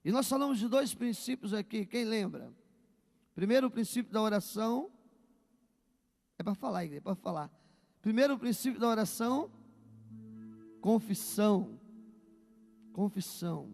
E nós falamos de dois princípios aqui, quem lembra? Primeiro, o princípio da oração. É para falar, igreja, é para falar. Primeiro, o princípio da oração, confissão. Confissão.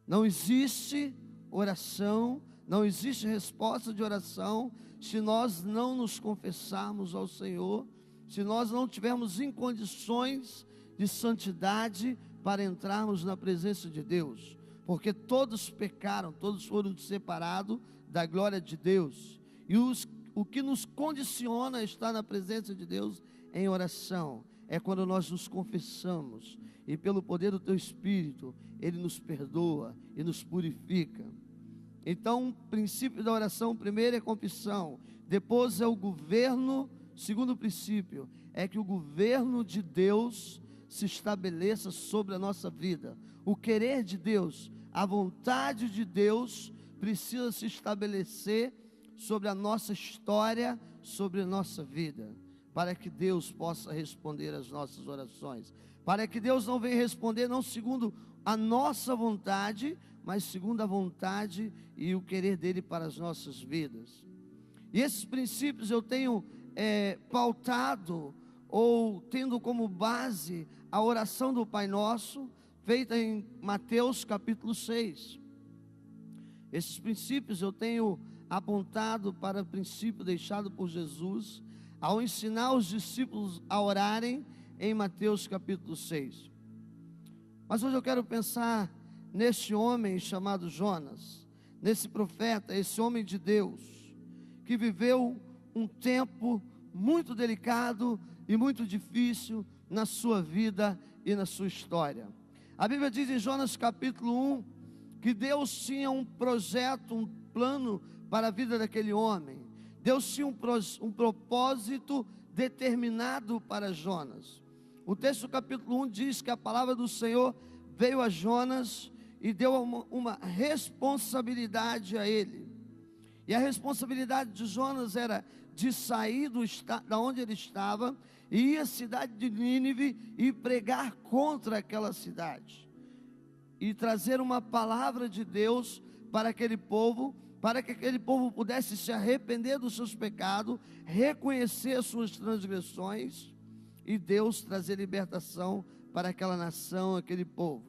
Não existe oração, não existe resposta de oração se nós não nos confessarmos ao Senhor, se nós não tivermos em condições de santidade para entrarmos na presença de Deus, porque todos pecaram, todos foram separados da glória de Deus, e o que nos condiciona a estar na presença de Deus em oração, é quando nós nos confessamos, e pelo poder do Teu Espírito, Ele nos perdoa e nos purifica. Então, o princípio da oração, primeiro é confissão, depois é o governo. Segundo princípio, é que o governo de Deus se estabeleça sobre a nossa vida. O querer de Deus, a vontade de Deus precisa se estabelecer sobre a nossa história, sobre a nossa vida, para que Deus possa responder às nossas orações, para que Deus não venha responder não segundo a nossa vontade, mas segundo a vontade e o querer dele para as nossas vidas. E esses princípios eu tenho pautado, ou tendo como base a oração do Pai Nosso, feita em Mateus capítulo 6. Esses princípios eu tenho apontado para o princípio deixado por Jesus, ao ensinar os discípulos a orarem em Mateus capítulo 6. Mas hoje eu quero pensar neste homem chamado Jonas, nesse profeta, esse homem de Deus, que viveu um tempo muito delicado e muito difícil na sua vida e na sua história. A Bíblia diz em Jonas capítulo 1, que Deus tinha um projeto, um plano para a vida daquele homem. Deus tinha um propósito determinado para Jonas. O texto do capítulo 1 diz que a palavra do Senhor veio a Jonas e deu uma responsabilidade a ele. E a responsabilidade de Jonas era de sair da onde ele estava e ir à cidade de Nínive e pregar contra aquela cidade. E trazer uma palavra de Deus para aquele povo, para que aquele povo pudesse se arrepender dos seus pecados, reconhecer as suas transgressões, e Deus trazer libertação para aquela nação, aquele povo.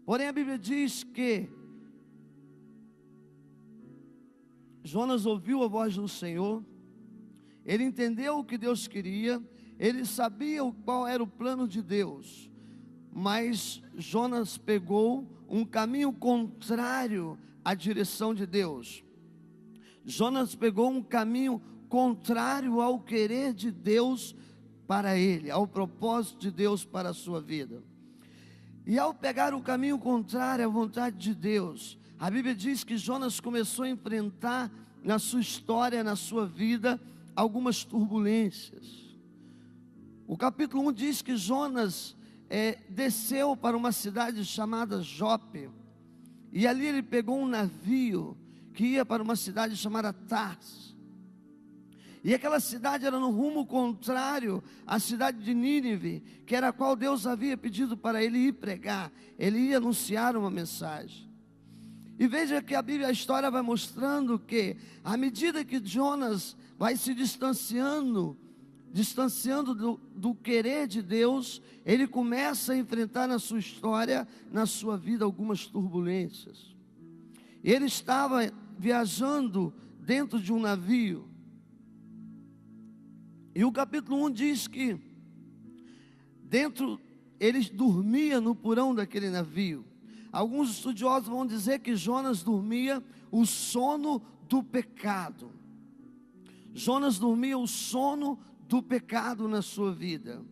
Porém a Bíblia diz que Jonas ouviu a voz do Senhor, ele entendeu o que Deus queria, ele sabia qual era o plano de Deus, mas Jonas pegou um caminho contrário à direção de Deus. Jonas pegou um caminho contrário ao querer de Deus para ele, ao propósito de Deus para a sua vida. E ao pegar o caminho contrário à vontade de Deus, a Bíblia diz que Jonas começou a enfrentar na sua história, na sua vida, algumas turbulências. O capítulo 1 diz que Jonas desceu para uma cidade chamada Jope, e ali ele pegou um navio que ia para uma cidade chamada Tars. E aquela cidade era no rumo contrário à cidade de Nínive, que era a qual Deus havia pedido para ele ir pregar, ele ia anunciar uma mensagem. E veja que a história vai mostrando que, à medida que Jonas vai se distanciando do querer de Deus, ele começa a enfrentar na sua história, na sua vida, algumas turbulências. Ele estava viajando dentro de um navio, e o capítulo 1 diz que ele dormia no porão daquele navio. Alguns estudiosos vão dizer que Jonas dormia o sono do pecado. Jonas dormia o sono do pecado na sua vida.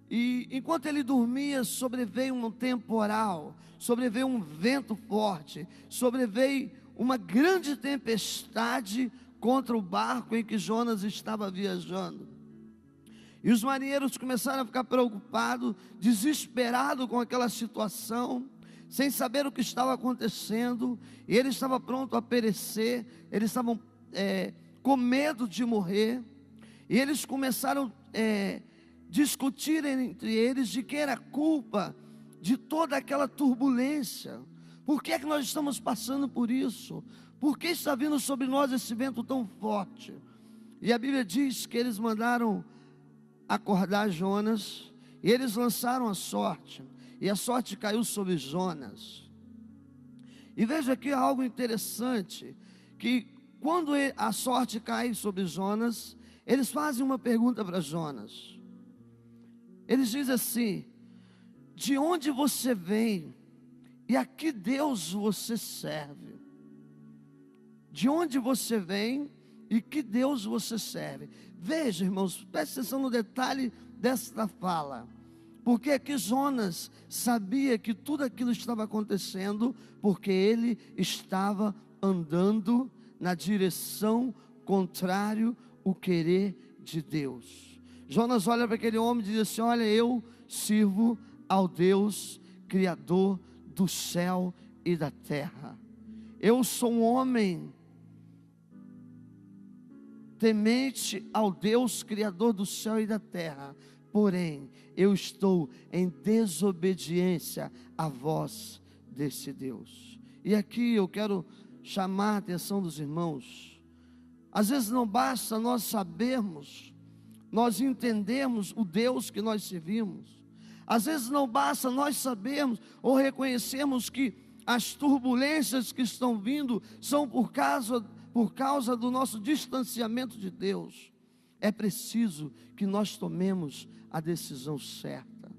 E enquanto ele dormia, sobreveio um temporal, sobreveio um vento forte, sobreveio uma grande tempestade contra o barco em que Jonas estava viajando. E os marinheiros começaram a ficar preocupados, desesperados com aquela situação, sem saber o que estava acontecendo, e ele estava pronto a perecer, eles estavam com medo de morrer, e eles começaram a discutir entre eles de que era culpa de toda aquela turbulência. Por que é que nós estamos passando por isso? Por que está vindo sobre nós esse vento tão forte? E a Bíblia diz que eles mandaram acordar Jonas, e eles lançaram a sorte, e a sorte caiu sobre Jonas. E veja aqui algo interessante, que quando a sorte cai sobre Jonas, eles fazem uma pergunta para Jonas. Eles dizem assim: de onde você vem e a que Deus você serve? De onde você vem e que Deus você serve? Veja, irmãos, preste atenção no detalhe desta fala. Porque aqui Jonas sabia que tudo aquilo estava acontecendo porque ele estava andando na direção contrária ao querer de Deus. Jonas olha para aquele homem e diz assim: olha, eu sirvo ao Deus Criador do céu e da terra. Eu sou um homem temente ao Deus Criador do céu e da terra, porém, eu estou em desobediência à voz desse Deus. E aqui eu quero chamar a atenção dos irmãos. Às vezes não basta nós sabermos, nós entendermos o Deus que nós servimos. Às vezes não basta nós sabermos ou reconhecermos que as turbulências que estão vindo são por causa do nosso distanciamento de Deus. É preciso que nós tomemos a decisão certa.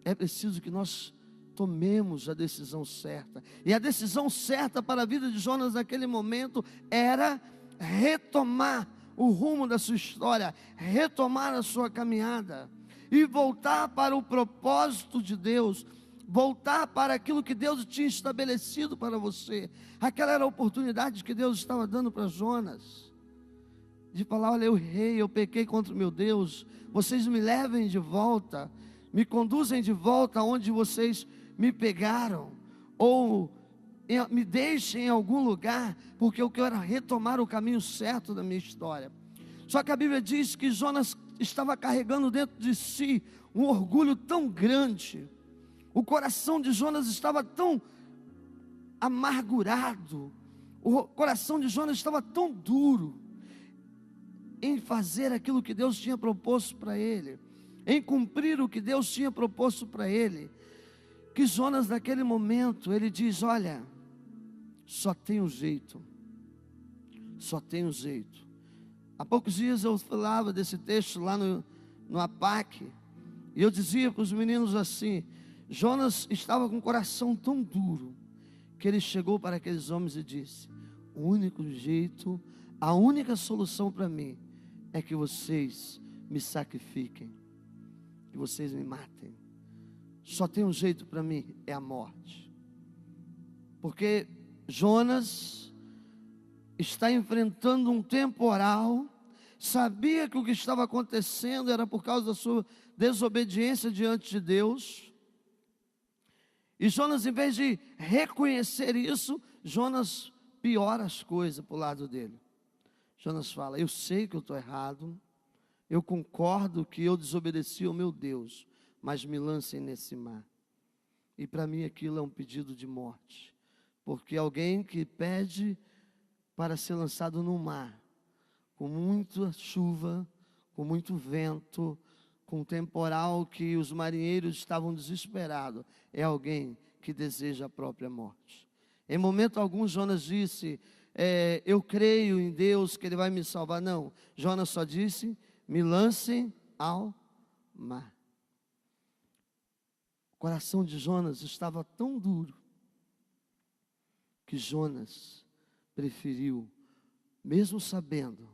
É preciso que nós tomemos a decisão certa. E a decisão certa para a vida de Jonas naquele momento era retomar o rumo da sua história, retomar a sua caminhada e voltar para o propósito de Deus, voltar para aquilo que Deus tinha estabelecido para você. Aquela era a oportunidade que Deus estava dando para Jonas, de falar: olha, eu errei, eu pequei contra o meu Deus, vocês me levem de volta, me conduzem de volta aonde vocês me pegaram, ou me deixem em algum lugar, porque eu quero retomar o caminho certo da minha história. Só que a Bíblia diz que Jonas estava carregando dentro de si um orgulho tão grande, o coração de Jonas estava tão amargurado, o coração de Jonas estava tão duro em fazer aquilo que Deus tinha proposto para ele, em cumprir o que Deus tinha proposto para ele, que Jonas naquele momento, ele diz: olha, só tem um jeito, só tem um jeito. Há poucos dias eu falava desse texto lá no APAC, e eu dizia para os meninos assim: Jonas estava com o coração tão duro, que ele chegou para aqueles homens e disse: o único jeito, a única solução para mim, é que vocês me sacrifiquem, que vocês me matem. Só tem um jeito para mim, é a morte. Porque Jonas está enfrentando um temporal, sabia que o que estava acontecendo era por causa da sua desobediência diante de Deus. E Jonas, em vez de reconhecer isso, Jonas piora as coisas para o lado dele. Jonas fala: eu sei que eu estou errado, eu concordo que eu desobedeci ao meu Deus, mas me lancem nesse mar. E para mim aquilo é um pedido de morte, porque alguém que pede para ser lançado no mar, com muita chuva, com muito vento, com um temporal que os marinheiros estavam desesperados, é alguém que deseja a própria morte. Em momento algum Jonas disse: eu creio em Deus que Ele vai me salvar. Não, Jonas só disse: me lancem ao mar. O coração de Jonas estava tão duro, que Jonas preferiu, mesmo sabendo,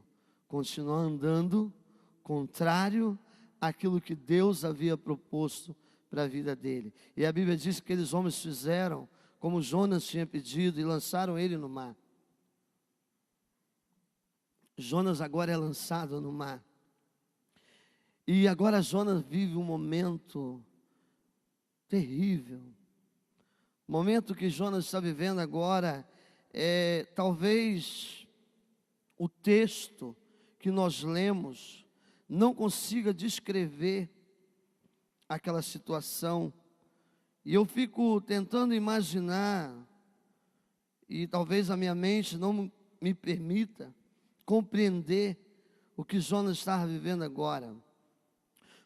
continuar andando contrário àquilo que Deus havia proposto para a vida dele. E a Bíblia diz que aqueles homens fizeram como Jonas tinha pedido e lançaram ele no mar. Jonas agora é lançado no mar. E agora Jonas vive um momento terrível. O momento que Jonas está vivendo agora talvez o texto que nós lemos não consiga descrever aquela situação E eu fico tentando imaginar, e talvez a minha mente não me permita compreender o que Jonas estava vivendo agora.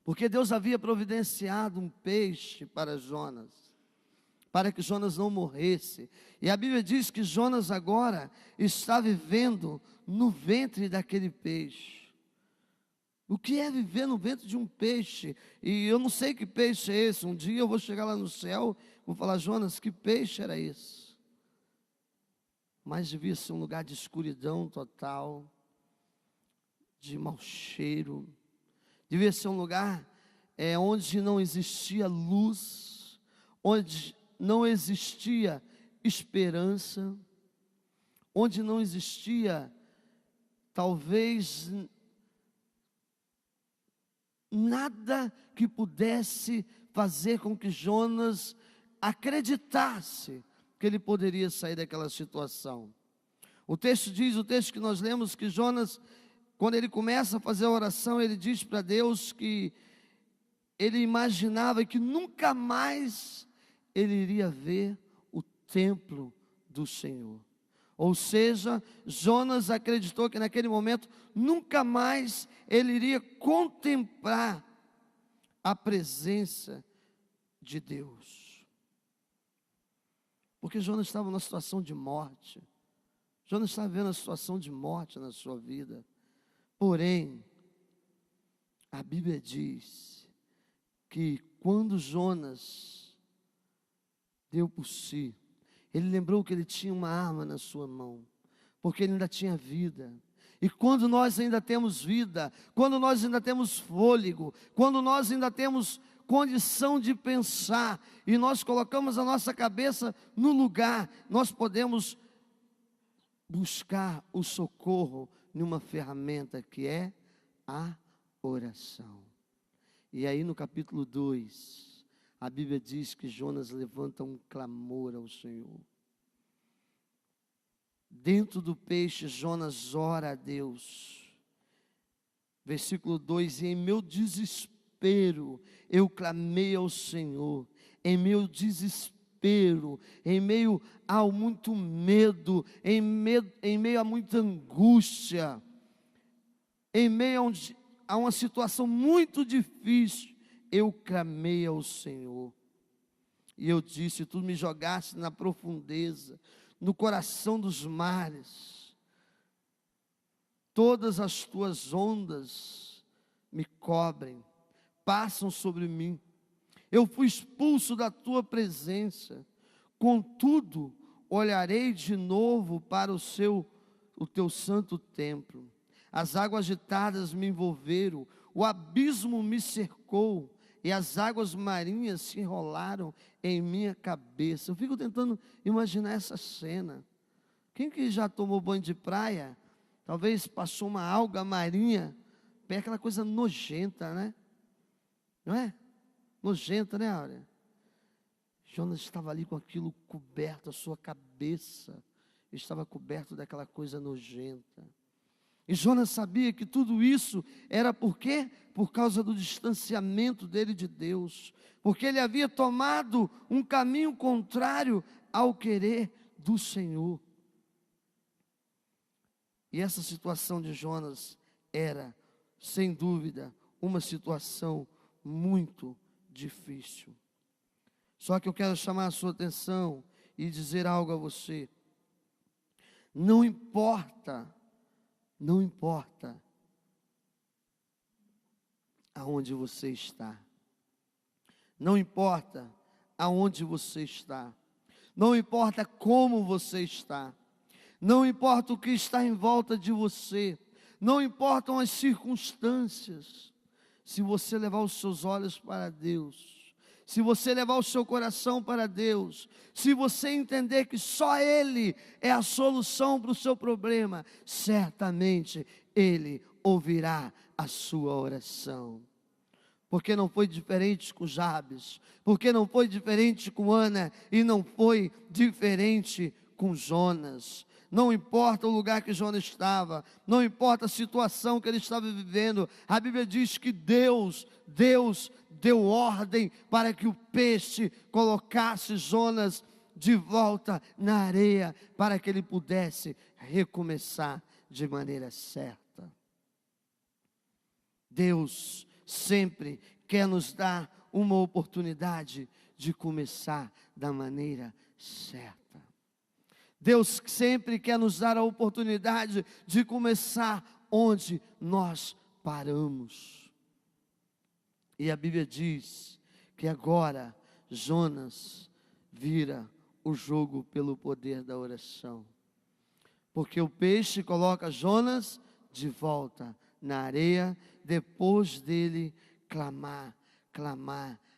Porque Deus havia providenciado um peixe para Jonas, para que Jonas não morresse. E a Bíblia diz que Jonas agora está vivendo no ventre daquele peixe. O que é viver no ventre de um peixe? E eu não sei que peixe é esse. Um dia eu vou chegar lá no céu, vou falar: Jonas, que peixe era esse? Mas devia ser um lugar de escuridão total, de mau cheiro. Devia ser um lugar onde não existia luz, onde não existia esperança, onde não existia, talvez, nada que pudesse fazer com que Jonas acreditasse que ele poderia sair daquela situação. O texto diz, o texto que nós lemos, que Jonas, quando ele começa a fazer a oração, ele diz para Deus que ele imaginava que nunca mais ele iria ver o templo do Senhor. Ou seja, Jonas acreditou que naquele momento nunca mais ele iria contemplar a presença de Deus. Porque Jonas estava numa situação de morte. Jonas estava vendo a situação de morte na sua vida. Porém, a Bíblia diz que quando Jonas deu por si, ele lembrou que ele tinha uma arma na sua mão, porque ele ainda tinha vida. E quando nós ainda temos vida, quando nós ainda temos fôlego, quando nós ainda temos condição de pensar, e nós colocamos a nossa cabeça no lugar, nós podemos buscar o socorro numa ferramenta que é a oração. E aí no capítulo 2, a Bíblia diz que Jonas levanta um clamor ao Senhor. Dentro do peixe, Jonas ora a Deus. Versículo 2: e em meu desespero, eu clamei ao Senhor. Em meu desespero, em meio a muito medo, em meio a muita angústia, em meio a uma situação muito difícil, eu clamei ao Senhor. E eu disse: tu me jogaste na profundeza, no coração dos mares, todas as tuas ondas me cobrem, passam sobre mim. Eu fui expulso da tua presença, contudo olharei de novo para o teu santo templo. As águas agitadas me envolveram, o abismo me cercou, e as águas marinhas se enrolaram em minha cabeça. Eu fico tentando imaginar essa cena. Quem que já tomou banho de praia, talvez passou uma alga marinha, é aquela coisa nojenta, né? Não é? Nojenta, né, Áurea? Jonas estava ali com aquilo coberto, a sua cabeça estava coberto daquela coisa nojenta. E Jonas sabia que tudo isso era por quê? Por causa do distanciamento dele de Deus. Porque ele havia tomado um caminho contrário ao querer do Senhor. E essa situação de Jonas era, sem dúvida, uma situação muito difícil. Só que eu quero chamar a sua atenção e dizer algo a você. Não importa aonde você está. Não importa aonde você está. Não importa como você está. Não importa o que está em volta de você. Não importam as circunstâncias. Se você levar os seus olhos para Deus, se você levar o seu coração para Deus, se você entender que só Ele é a solução para o seu problema, certamente Ele ouvirá a sua oração. Porque não foi diferente com Jabes, porque não foi diferente com Ana, e não foi diferente com Jonas. Não importa o lugar que Jonas estava, não importa a situação que ele estava vivendo, a Bíblia diz que Deus deu ordem para que o peixe colocasse Jonas de volta na areia, para que ele pudesse recomeçar de maneira certa. Deus sempre quer nos dar uma oportunidade de começar da maneira certa. Deus sempre quer nos dar a oportunidade de começar onde nós paramos. E a Bíblia diz que agora Jonas vira o jogo pelo poder da oração. Porque o peixe coloca Jonas de volta na areia, depois dele clamar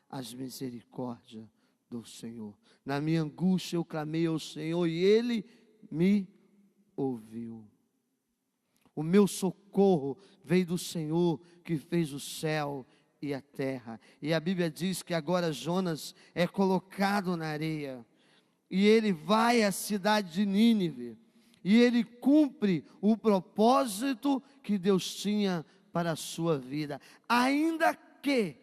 as misericórdias do Senhor. Na minha angústia eu clamei ao Senhor e Ele me ouviu. O meu socorro veio do Senhor que fez o céu e a terra. E a Bíblia diz que agora Jonas é colocado na areia. E ele vai à cidade de Nínive. E ele cumpre o propósito que Deus tinha para a sua vida. Ainda que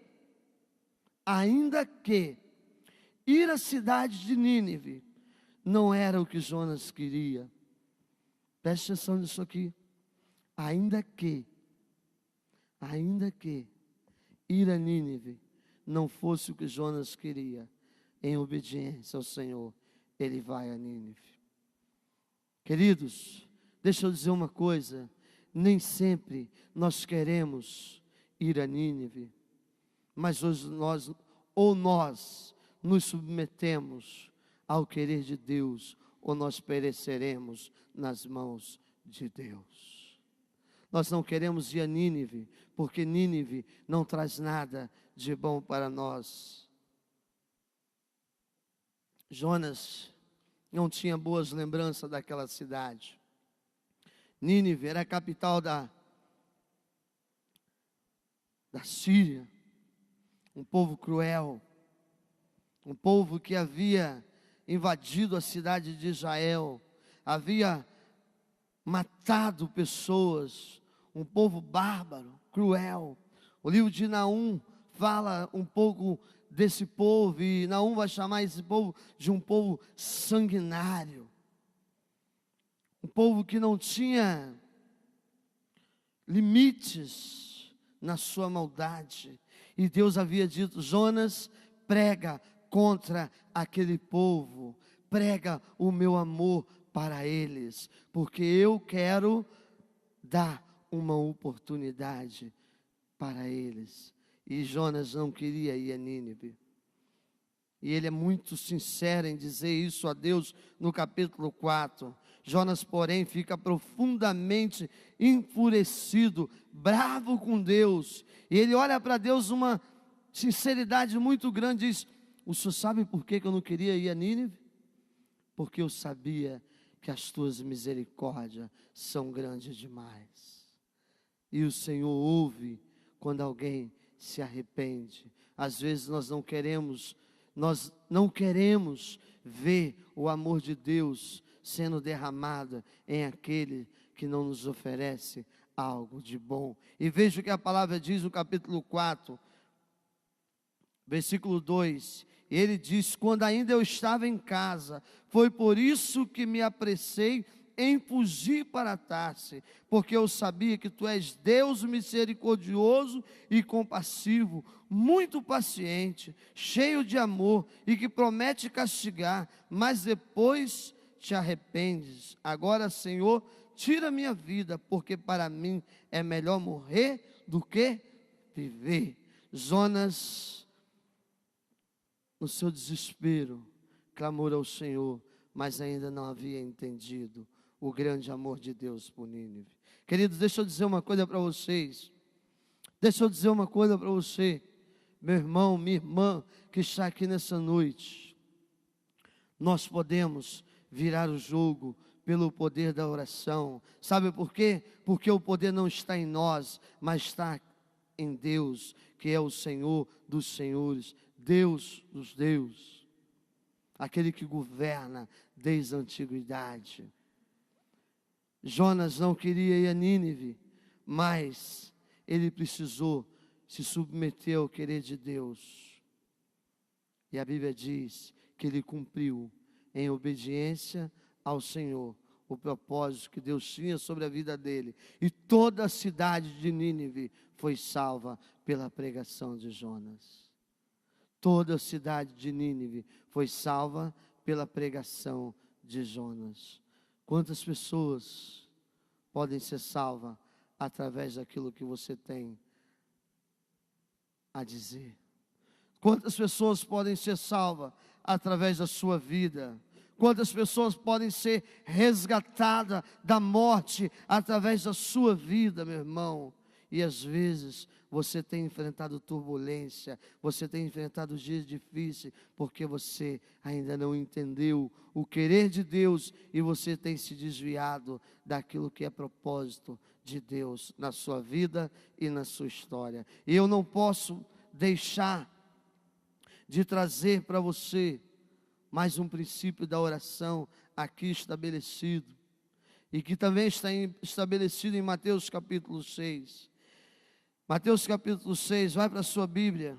ir à cidade de Nínive não era o que Jonas queria. Preste atenção nisso aqui. Ainda que ir a Nínive não fosse o que Jonas queria, em obediência ao Senhor, ele vai a Nínive. Queridos, deixa eu dizer uma coisa, nem sempre nós queremos ir a Nínive, mas hoje nós nos submetemos ao querer de Deus, ou nós pereceremos nas mãos de Deus. Nós não queremos ir a Nínive, porque Nínive não traz nada de bom para nós. Jonas não tinha boas lembranças daquela cidade. Nínive era a capital da Síria, um povo cruel, um povo que havia invadido a cidade de Israel, havia matado pessoas, um povo bárbaro, cruel. O livro de Naum fala um pouco desse povo, e Naum vai chamar esse povo de um povo sanguinário, um povo que não tinha limites na sua maldade. E Deus havia dito: Jonas, prega contra aquele povo, prega o meu amor para eles, porque eu quero dar uma oportunidade para eles. E Jonas não queria ir a Nínive. E ele é muito sincero em dizer isso a Deus no capítulo 4. Jonas, porém, fica profundamente enfurecido, bravo com Deus. E ele olha para Deus uma sinceridade muito grande e diz: o senhor sabe por que eu não queria ir a Nínive? Porque eu sabia que as tuas misericórdias são grandes demais. E o Senhor ouve quando alguém se arrepende. Às vezes nós não queremos ver o amor de Deus sendo derramado em aquele que não nos oferece algo de bom. E veja o que a palavra diz no capítulo 4, versículo 2. Ele diz: quando ainda eu estava em casa, foi por isso que me apressei em fugir para Tarse, porque eu sabia que tu és Deus misericordioso e compassivo, muito paciente, cheio de amor, e que promete castigar, mas depois te arrependes. Agora, Senhor, tira minha vida, porque para mim é melhor morrer do que viver. Jonas, no seu desespero, clamou ao Senhor, mas ainda não havia entendido o grande amor de Deus por Nínive. Queridos, deixa eu dizer uma coisa para vocês. Deixa eu dizer uma coisa para você, meu irmão, minha irmã, que está aqui nessa noite. Nós podemos virar o jogo pelo poder da oração. Sabe por quê? Porque o poder não está em nós, mas está em Deus, que é o Senhor dos senhores, Deus dos deuses, aquele que governa desde a antiguidade. Jonas não queria ir a Nínive, mas ele precisou se submeteu ao querer de Deus. E a Bíblia diz que ele cumpriu em obediência ao Senhor o propósito que Deus tinha sobre a vida dele. E toda a cidade de Nínive foi salva pela pregação de Jonas. Toda a cidade de Nínive foi salva pela pregação de Jonas. Quantas pessoas podem ser salvas através daquilo que você tem a dizer? Quantas pessoas podem ser salvas através da sua vida? Quantas pessoas podem ser resgatadas da morte através da sua vida, meu irmão? E às vezes você tem enfrentado turbulência, você tem enfrentado dias difíceis, porque você ainda não entendeu o querer de Deus e você tem se desviado daquilo que é propósito de Deus na sua vida e na sua história. E eu não posso deixar de trazer para você mais um princípio da oração aqui estabelecido, e que também está estabelecido em Mateus capítulo 6. Mateus capítulo 6, vai para a sua Bíblia,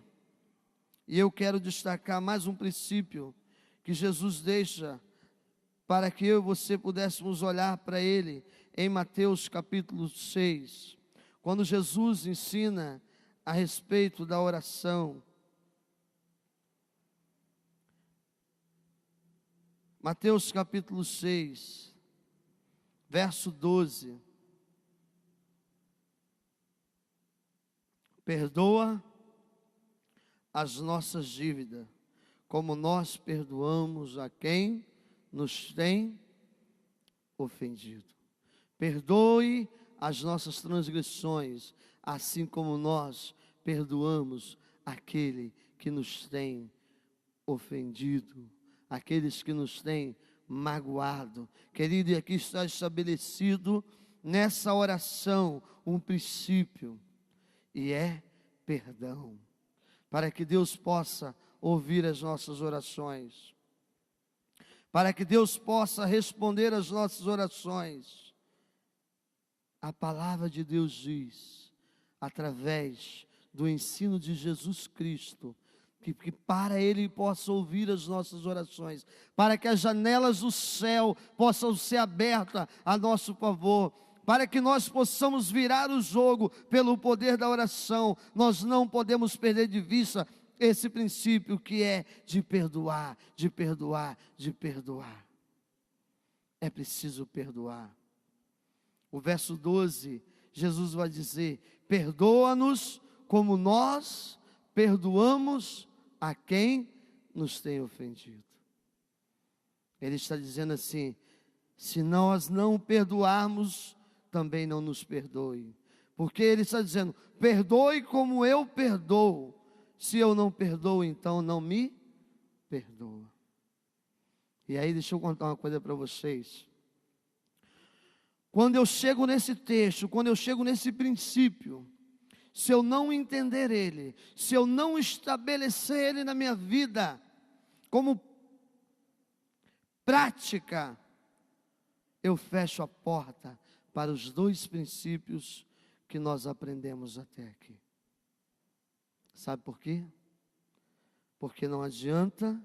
e eu quero destacar mais um princípio que Jesus deixa para que eu e você pudéssemos olhar para ele em Mateus capítulo 6, quando Jesus ensina a respeito da oração. Mateus capítulo 6, verso 12. Perdoa as nossas dívidas, como nós perdoamos a quem nos tem ofendido. Perdoe as nossas transgressões, assim como nós perdoamos aquele que nos tem ofendido, aqueles que nos têm magoado. Querido, e aqui está estabelecido nessa oração um princípio, e é perdão, para que Deus possa ouvir as nossas orações, para que Deus possa responder às nossas orações. A palavra de Deus diz, através do ensino de Jesus Cristo, que para Ele possa ouvir as nossas orações, para que as janelas do céu possam ser abertas a nosso favor, para que nós possamos virar o jogo pelo poder da oração. Nós não podemos perder de vista esse princípio que é de perdoar, de perdoar, de perdoar. É preciso perdoar. O verso 12, Jesus vai dizer: perdoa-nos como nós perdoamos a quem nos tem ofendido. Ele está dizendo assim: se nós não perdoarmos, também não nos perdoe. Porque ele está dizendo: perdoe como eu perdoo. Se eu não perdoo, então não me perdoa. E aí deixa eu contar uma coisa para vocês. Quando eu chego nesse texto, quando eu chego nesse princípio, se eu não entender ele, se eu não estabelecer ele na minha vida como prática, eu fecho a porta para os dois princípios que nós aprendemos até aqui. Sabe por quê? Porque não adianta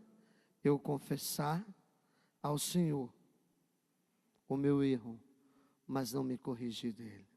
eu confessar ao Senhor o meu erro, mas não me corrigir dele.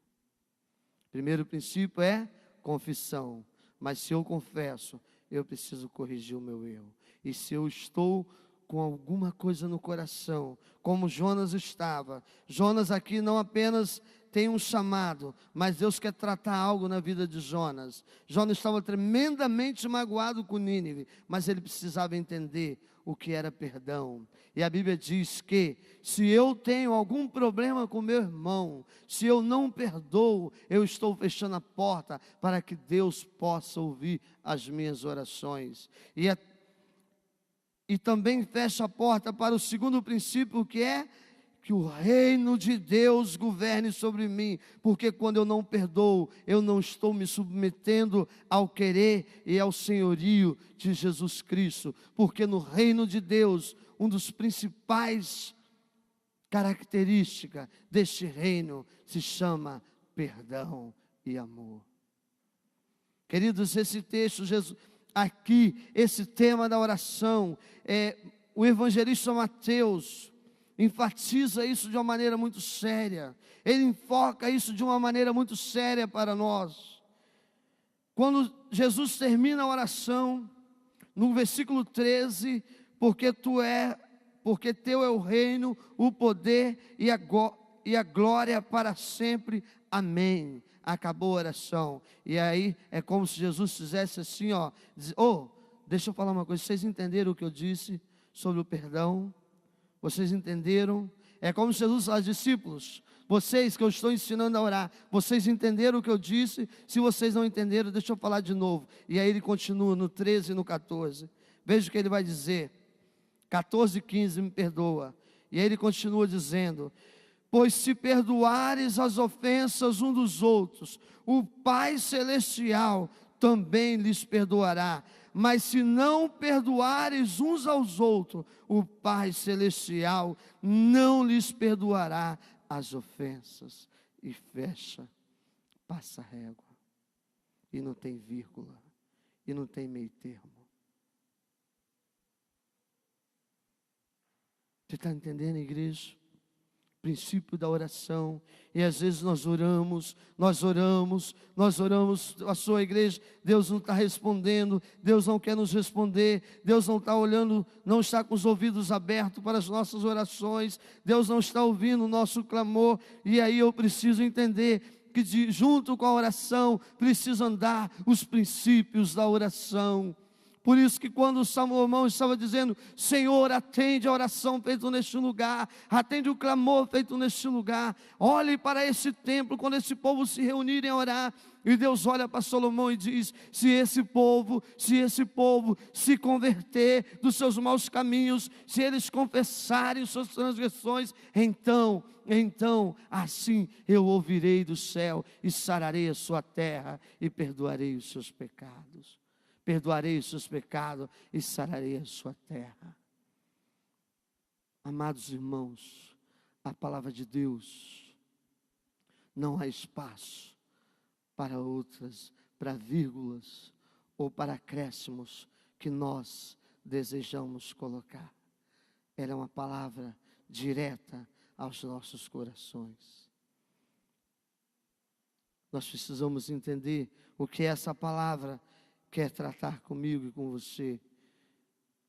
Primeiro princípio é confissão, mas se eu confesso, eu preciso corrigir o meu erro. E se eu estou com alguma coisa no coração, como Jonas estava, Jonas aqui não apenas tem um chamado, mas Deus quer tratar algo na vida de Jonas. Jonas estava tremendamente magoado com Nínive, mas ele precisava entender o que era perdão. E a Bíblia diz que se eu tenho algum problema com meu irmão, se eu não perdoo, eu estou fechando a porta para que Deus possa ouvir as minhas orações. E também fecha a porta para o segundo princípio, que é que o reino de Deus governe sobre mim, porque quando eu não perdoo, eu não estou me submetendo ao querer e ao senhorio de Jesus Cristo, porque no reino de Deus, um dos principais características deste reino se chama perdão e amor. Queridos, esse texto, aqui, esse tema da oração, o evangelista Mateus enfatiza isso de uma maneira muito séria. Ele enfoca isso de uma maneira muito séria para nós. Quando Jesus termina a oração, no versículo 13, porque teu é o reino, o poder e a glória para sempre. Amém. Acabou a oração. E aí é como se Jesus fizesse assim, ó. Deixa eu falar uma coisa. Vocês entenderam o que eu disse sobre o perdão? Vocês entenderam? É como se Jesus falasse, discípulos, vocês que eu estou ensinando a orar, vocês entenderam o que eu disse? Se vocês não entenderam, deixa eu falar de novo. E aí ele continua no 13 e no 14. Veja o que ele vai dizer. 14 e 15, me perdoa. E aí ele continua dizendo: pois se perdoares as ofensas uns dos outros, o Pai Celestial também lhes perdoará. Mas se não perdoares uns aos outros, o Pai Celestial não lhes perdoará as ofensas. E fecha, passa régua. E não tem vírgula. E não tem meio termo. Você está entendendo, igreja? Princípio da oração. E às vezes nós oramos, a sua igreja, Deus não está respondendo, Deus não quer nos responder, Deus não está olhando, não está com os ouvidos abertos para as nossas orações, Deus não está ouvindo o nosso clamor. E aí eu preciso entender que junto com a oração precisa andar os princípios da oração. Por isso que quando Salomão estava dizendo: Senhor, atende a oração feita neste lugar, atende o clamor feito neste lugar, olhe para esse templo, quando esse povo se reunirem a orar, e Deus olha para Salomão e diz: se esse povo se converter dos seus maus caminhos, se eles confessarem suas transgressões, então assim eu ouvirei do céu e sararei a sua terra e perdoarei os seus pecados. Perdoarei os seus pecados e sararei a sua terra. Amados irmãos, a palavra de Deus, não há espaço para outras, para vírgulas ou para acréscimos que nós desejamos colocar. Ela é uma palavra direta aos nossos corações. Nós precisamos entender o que essa palavra quer tratar comigo e com você,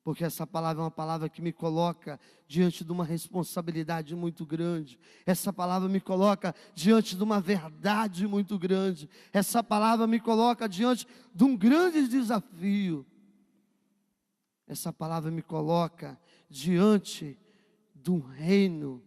porque essa palavra é uma palavra que me coloca diante de uma responsabilidade muito grande. Essa palavra me coloca diante de uma verdade muito grande. Essa palavra me coloca diante de um grande desafio. Essa palavra me coloca diante de um reino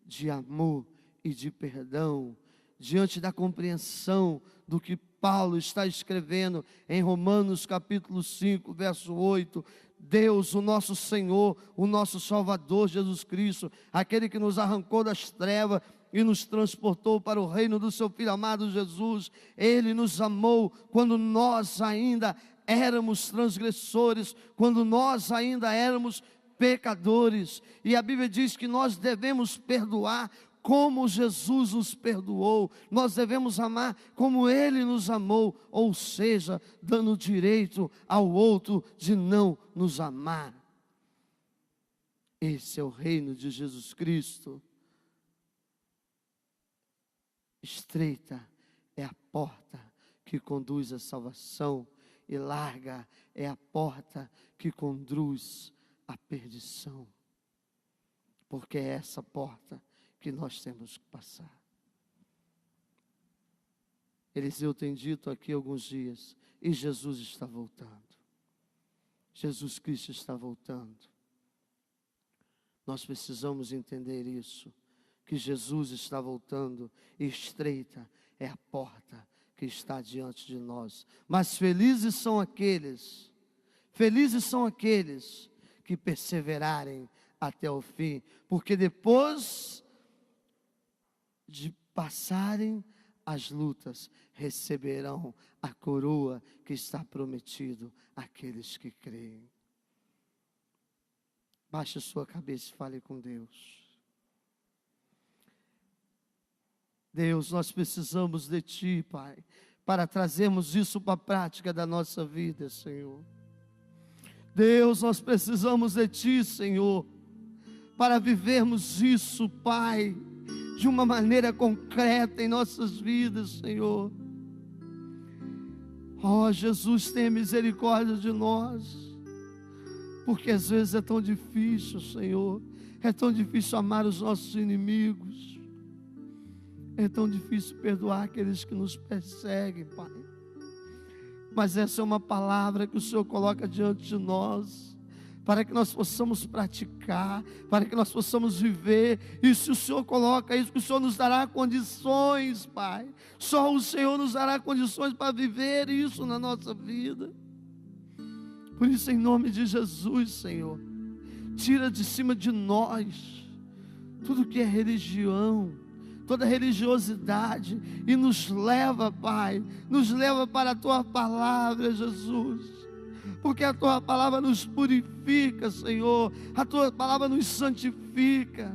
de amor e de perdão, diante da compreensão do que Paulo está escrevendo em Romanos capítulo 5, verso 8. Deus, o nosso Senhor, o nosso Salvador Jesus Cristo, aquele que nos arrancou das trevas e nos transportou para o reino do seu Filho amado Jesus, Ele nos amou quando nós ainda éramos transgressores, quando nós ainda éramos pecadores, e a Bíblia diz que nós devemos perdoar como Jesus nos perdoou. Nós devemos amar como Ele nos amou, ou seja, dando direito ao outro de não nos amar. Esse é o reino de Jesus Cristo. Estreita é a porta que conduz à salvação, e larga é a porta que conduz à perdição, porque é essa porta que nós temos que passar. Eliseu tem dito aqui alguns dias, e Jesus está voltando. Jesus Cristo está voltando. Nós precisamos entender isso, que Jesus está voltando, e estreita é a porta que está diante de nós. Mas felizes são aqueles que perseverarem até o fim, porque depois de passarem as lutas, receberão a coroa que está prometido àqueles que creem. Baixe sua cabeça e fale com Deus. Deus, nós precisamos de Ti, Pai. para trazermos isso para a prática da nossa vida, Senhor. Deus, nós precisamos de Ti, Senhor, para vivermos isso, Pai, de uma maneira concreta em nossas vidas, Senhor. Ó Jesus, tenha misericórdia de nós, porque às vezes é tão difícil, Senhor, é tão difícil amar os nossos inimigos, é tão difícil perdoar aqueles que nos perseguem, Pai. Mas essa é uma palavra que o Senhor coloca diante de nós, para que nós possamos praticar, para que nós possamos viver. E se o Senhor coloca isso, que o Senhor nos dará condições, Pai. Só o Senhor nos dará condições para viver isso na nossa vida. Por isso, em nome de Jesus, Senhor, tira de cima de nós tudo que é religião, toda religiosidade, e nos leva, Pai, nos leva para a Tua palavra, Jesus, porque a Tua palavra nos purifica, Senhor, a Tua palavra nos santifica,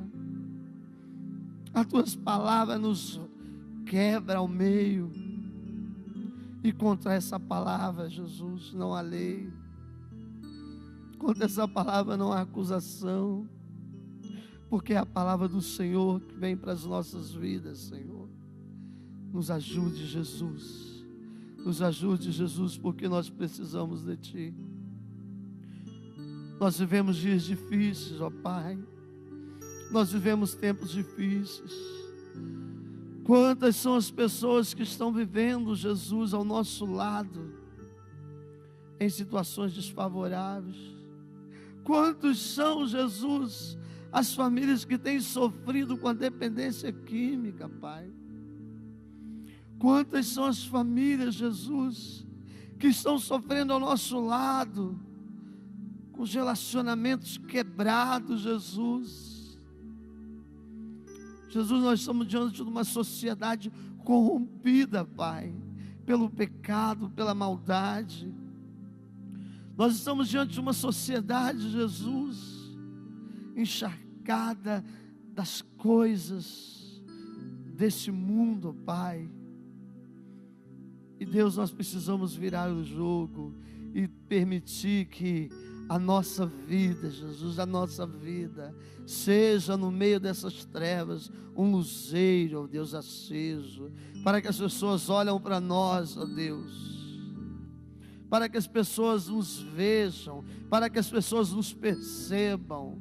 as Tuas palavras nos quebra ao meio, e contra essa palavra, Jesus, não há lei, contra essa palavra não há acusação, porque é a palavra do Senhor que vem para as nossas vidas, Senhor. Nos ajude, Jesus. Nos ajude, Jesus, porque nós precisamos de Ti. Nós vivemos dias difíceis, ó Pai. Nós vivemos tempos difíceis. Quantas são as pessoas que estão vivendo, Jesus, ao nosso lado, em situações desfavoráveis? Quantos são, Jesus, as famílias que têm sofrido com a dependência química, Pai? Quantas são as famílias, Jesus, que estão sofrendo ao nosso lado, com os relacionamentos quebrados, Jesus? Jesus, nós estamos diante de uma sociedade corrompida, Pai, pelo pecado, pela maldade. Nós estamos diante de uma sociedade, Jesus, encharcada das coisas desse mundo, Pai. E Deus, nós precisamos virar o jogo e permitir que a nossa vida, Jesus, a nossa vida, seja no meio dessas trevas um luzeiro, ó Deus, aceso, para que as pessoas olhem para nós, ó Deus, para que as pessoas nos vejam, para que as pessoas nos percebam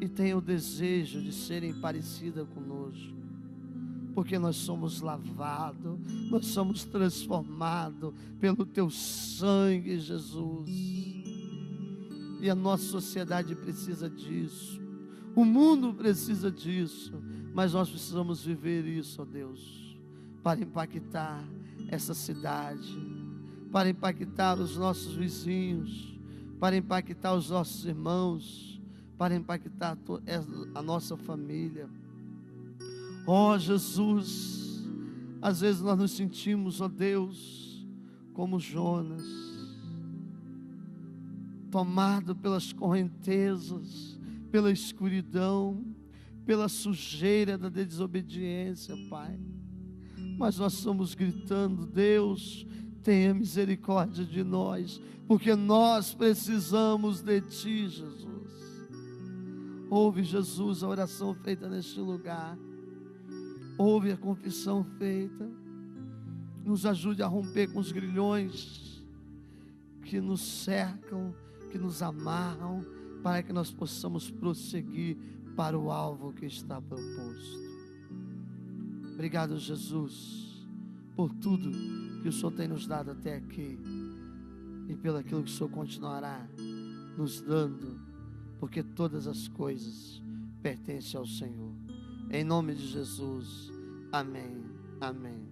e tenham o desejo de serem parecidas conosco, porque nós somos lavados, nós somos transformados pelo Teu sangue, Jesus, e a nossa sociedade precisa disso, o mundo precisa disso, mas nós precisamos viver isso, ó Deus, para impactar essa cidade, para impactar os nossos vizinhos, para impactar os nossos irmãos, para impactar a nossa família. Ó Jesus, às vezes nós nos sentimos, ó Deus, como Jonas, tomado pelas correntezas, pela escuridão, pela sujeira da desobediência, Pai. Mas nós estamos gritando: Deus, tenha misericórdia de nós, porque nós precisamos de Ti, Jesus. Ouve, Jesus, a oração feita neste lugar. Ouve a confissão feita. Nos ajude a romper com os grilhões que nos cercam, que nos amarram, para que nós possamos prosseguir para o alvo que está proposto. Obrigado, Jesus, por tudo que o Senhor tem nos dado até aqui e pelo aquilo que o Senhor continuará nos dando, porque todas as coisas pertencem ao Senhor. Em nome de Jesus, amém, amém.